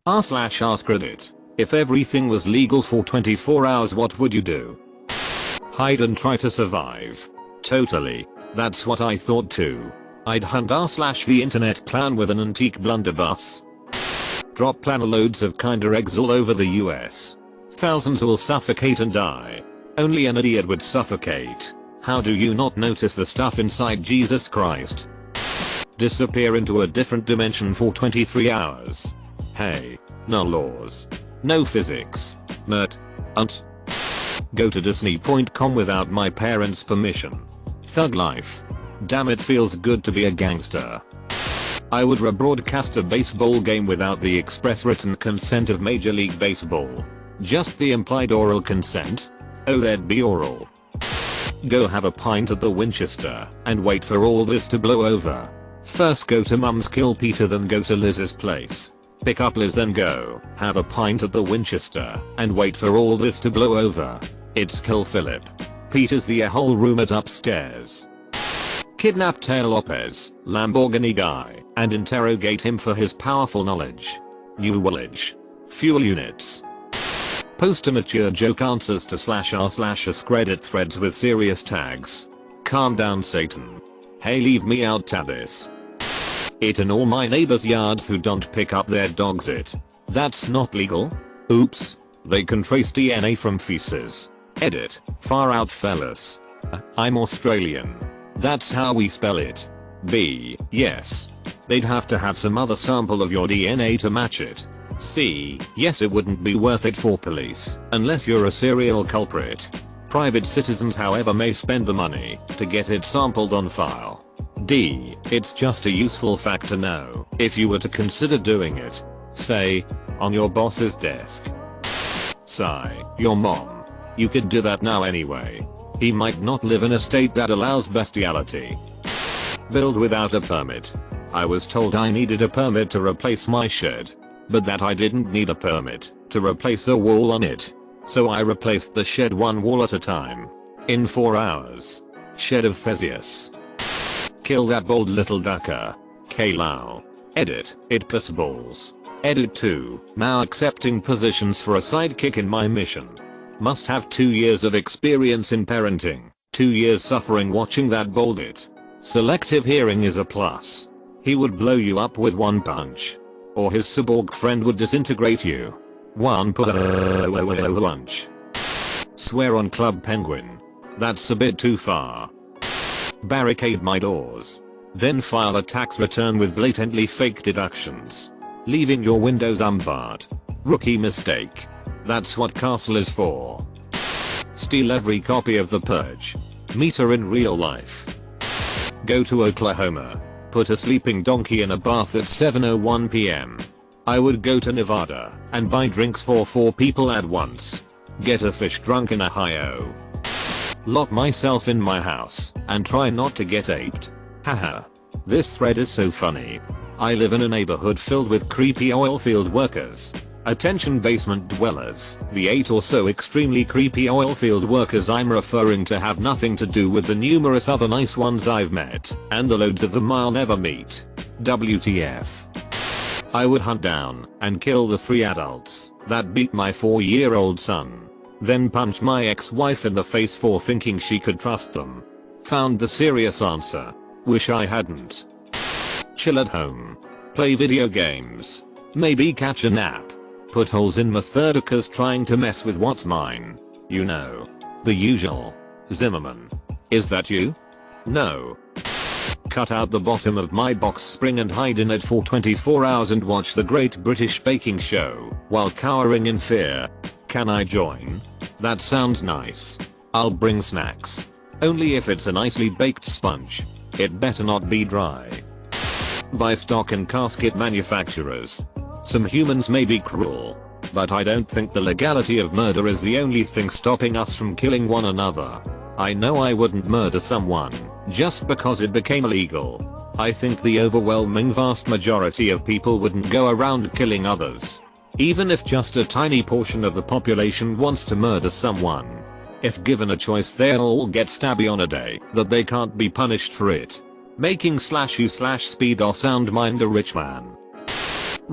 r/askreddit. If everything was legal for 24 hours, what would you do? Hide and try to survive. Totally. That's what I thought too. I'd hunt r/the internet clown with an antique blunderbuss. Drop planner loads of kinder eggs all over the US. Thousands will suffocate and die. Only an idiot would suffocate. How do you not notice the stuff inside Jesus Christ? Disappear into a different dimension for 23 hours. Hey. No laws. No physics. Nerd. Go to Disney.com without my parents' permission. Thug life. Damn, it feels good to be a gangster. I would rebroadcast a baseball game without the express written consent of Major League Baseball. Just the implied oral consent? Oh, there'd be oral. Go have a pint at the Winchester and wait for all this to blow over. First go to Mum's, kill Peter, then go to Liz's place. Pick up Liz, then go have a pint at the Winchester and wait for all this to blow over. It's kill Philip. Peter's the whole room at upstairs. Kidnap Taylor Lopez, Lamborghini guy, and interrogate him for his powerful knowledge. New village. Fuel units. Post immature joke answers to /r/askreddit threads with serious tags. Calm down, Satan. Hey, leave me out to this. It in all my neighbors' yards who don't pick up their dogs. That's not legal? Oops. They can trace DNA from feces. Edit. Far out, fellas. I'm Australian. That's how we spell it. Yes. They'd have to have some other sample of your DNA to match it. C. Yes, it wouldn't be worth it for police unless you're a serial culprit. Private citizens, however, may spend the money to get it sampled on file. D. It's just a useful fact to know if you were to consider doing it. Say, on your boss's desk. Sigh. Your mom. You could do that now anyway. He might not live in a state that allows bestiality. Build without a permit. I was told I needed a permit to replace my shed, but that I didn't need a permit to replace a wall on it. So I replaced the shed one wall at a time. In 4 hours. Shed of Theseus. Kill that bald little ducker. K-Lao. Edit. It piss balls. Edit 2. Now accepting positions for a sidekick in my mission. Must have 2 years of experience in parenting. 2 years suffering watching that bald it. Selective hearing is a plus. He would blow you up with one punch. Or his cyborg friend would disintegrate you. One punch. Swear on Club Penguin. That's a bit too far. Barricade my doors. Then file a tax return with blatantly fake deductions. Leaving your windows unbarred. Rookie mistake. That's what Castle is for. Steal every copy of The Purge. Meet her in real life. Go to Oklahoma. Put a sleeping donkey in a bath at 7:01 PM. I would go to Nevada and buy drinks for 4 people at once. Get a fish drunk in Ohio. Lock myself in my house and try not to get aped. Haha. This thread is so funny. I live in a neighborhood filled with creepy oilfield workers. Attention basement dwellers. The 8 or so extremely creepy oilfield workers I'm referring to have nothing to do with the numerous other nice ones I've met, and the loads of them I'll never meet. WTF. I would hunt down and kill the 3 adults that beat my 4-year-old son. Then punch my ex-wife in the face for thinking she could trust them. Found the serious answer. Wish I hadn't. Chill at home. Play video games. Maybe catch a nap. Put holes in my Methodicas trying to mess with what's mine. You know. The usual. Zimmerman. Is that you? No. Cut out the bottom of my box spring and hide in it for 24 hours and watch the Great British Baking Show while cowering in fear. Can I join? That sounds nice. I'll bring snacks. Only if it's a nicely baked sponge. It better not be dry. Buy stock in casket manufacturers. Some humans may be cruel, but I don't think the legality of murder is the only thing stopping us from killing one another. I know I wouldn't murder someone just because it became illegal. I think the overwhelming vast majority of people wouldn't go around killing others. Even if just a tiny portion of the population wants to murder someone. If given a choice, they'll all get stabby on a day that they can't be punished for it. Making /u/speed or sound mind a rich man.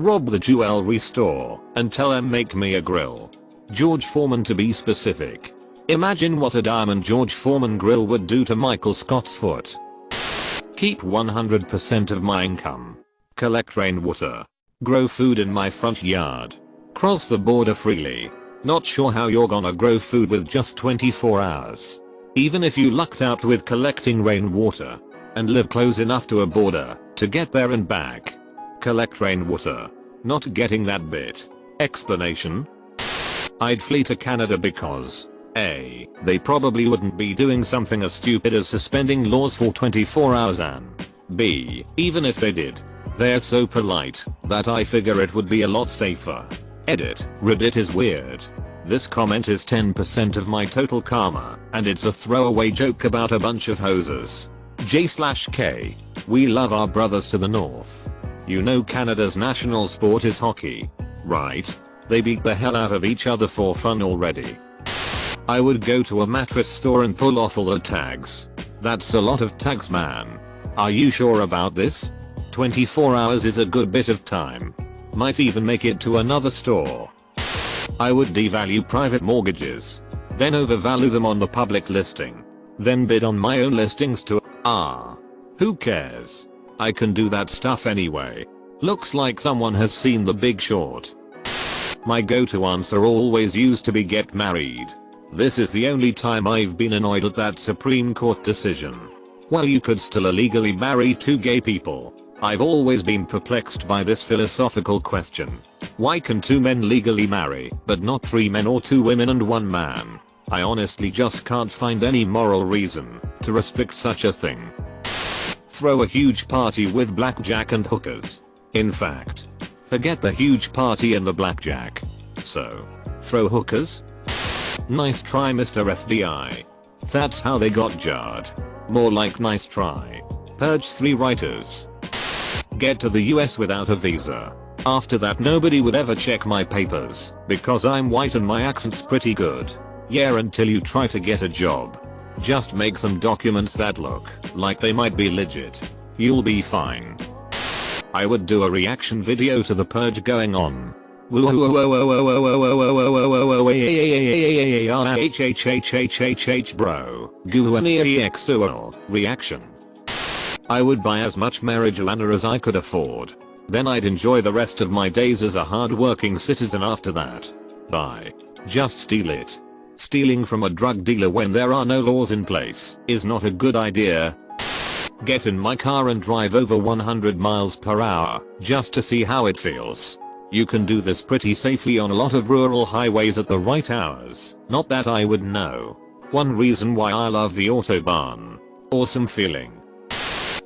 Rob the jewelry store and tell them make me a grill. George Foreman to be specific. Imagine what a Diamond George Foreman grill would do to Michael Scott's foot. Keep 100% of my income. Collect rainwater. Grow food in my front yard. Cross the border freely. Not sure how you're gonna grow food with just 24 hours. Even if you lucked out with collecting rainwater and live close enough to a border to get there and back. Collect rainwater. Not getting that bit. Explanation? I'd flee to Canada because A. They probably wouldn't be doing something as stupid as suspending laws for 24 hours and B. Even if they did, they're so polite that I figure it would be a lot safer. Edit. Reddit is weird. This comment is 10% of my total karma and it's a throwaway joke about a bunch of hosers. J/K. We love our brothers to the north. You know Canada's national sport is hockey, right? They beat the hell out of each other for fun already. I would go to a mattress store and pull off all the tags. That's a lot of tags, man. Are you sure about this? 24 hours is a good bit of time. Might even make it to another store. I would devalue private mortgages. Then overvalue them on the public listing. Then bid on my own listings to who cares? I can do that stuff anyway. Looks like someone has seen The Big Short. My go-to answer always used to be get married. This is the only time I've been annoyed at that Supreme Court decision. Well, you could still illegally marry two gay people. I've always been perplexed by this philosophical question. Why can two men legally marry, but not three men or two women and one man? I honestly just can't find any moral reason to restrict such a thing. Throw a huge party with blackjack and hookers. In fact, forget the huge party and the blackjack. So, throw hookers? Nice try, Mr. FBI. That's how they got jarred. More like nice try. Purge 3 writers. Get to the US without a visa. After that nobody would ever check my papers because I'm white and my accent's pretty good. Yeah, until you try to get a job. Just make some documents that look like they might be legit. You'll be fine. I would do a reaction video to the purge going on. Bro. Reaction. I would buy as much marijuana as I could afford. Then I'd enjoy the rest of my days as a hard-working citizen after that. Bye. Just steal it. Stealing from a drug dealer when there are no laws in place is not a good idea. Get in my car and drive over 100 miles per hour just to see how it feels. You can do this pretty safely on a lot of rural highways at the right hours. Not that I would know. One reason why I love the Autobahn. Awesome feeling.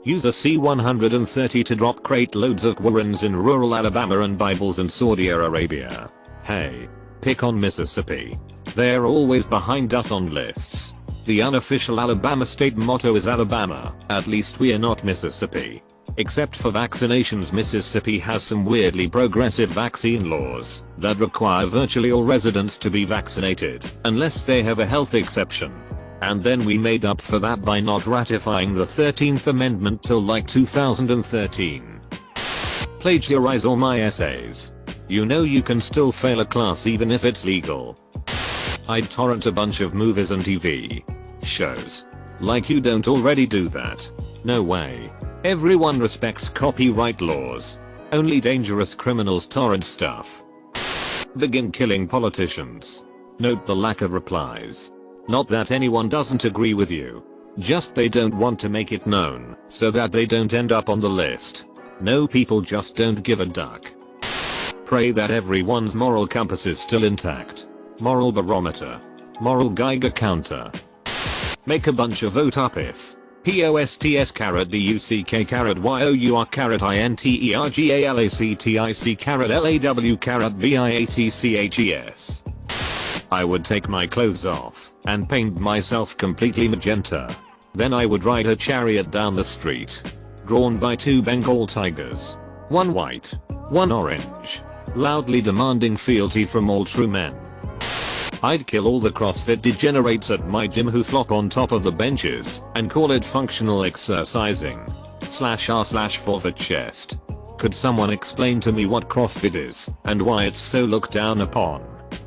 Use a C-130 to drop crate loads of Qurans in rural Alabama and Bibles in Saudi Arabia. Hey, pick on Mississippi. They're always behind us on lists. The unofficial Alabama state motto is Alabama, at least we're not Mississippi. Except for vaccinations, Mississippi has some weirdly progressive vaccine laws that require virtually all residents to be vaccinated unless they have a health exception. And then we made up for that by not ratifying the 13th Amendment till like 2013. Plagiarize all my essays. You know you can still fail a class even if it's legal. I'd torrent a bunch of movies and TV shows. Like you don't already do that. No way. Everyone respects copyright laws. Only dangerous criminals torrent stuff. Begin killing politicians. Note the lack of replies. Not that anyone doesn't agree with you. Just they don't want to make it known so that they don't end up on the list. No, people just don't give a duck. Pray that everyone's moral compass is still intact. Moral barometer. Moral Geiger counter. Make a bunch of vote up if POSTS carrot DUCK carrot YOUR carrot INTERGALACTIC carrot LAW carrot BIATCHES. I would take my clothes off and paint myself completely magenta. Then I would ride a chariot down the street, drawn by 2 Bengal tigers. One white, one orange, loudly demanding fealty from all true men. I'd kill all the CrossFit degenerates at my gym who flop on top of the benches and call it functional exercising. /r/forfeit chest. Could someone explain to me what CrossFit is and why it's so looked down upon?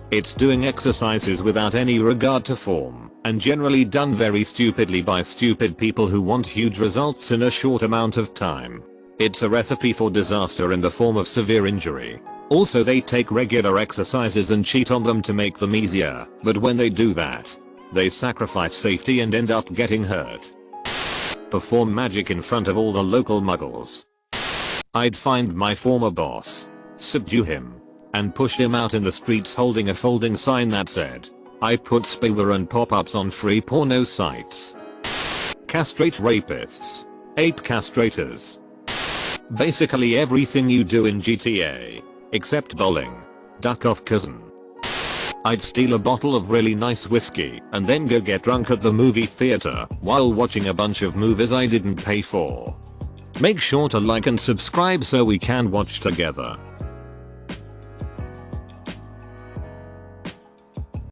It's doing exercises without any regard to form, and generally done very stupidly by stupid people who want huge results in a short amount of time. It's a recipe for disaster in the form of severe injury. Also, they take regular exercises and cheat on them to make them easier, but when they do that, they sacrifice safety and end up getting hurt. Perform magic in front of all the local muggles. I'd find my former boss, subdue him, and push him out in the streets holding a folding sign that said, "I put spyware and pop-ups on free porno sites." Castrate rapists. Ape castrators. Basically everything you do in GTA. Except bowling. Duck off, cousin. I'd steal a bottle of really nice whiskey and then go get drunk at the movie theater while watching a bunch of movies I didn't pay for. Make sure to like and subscribe so we can watch together.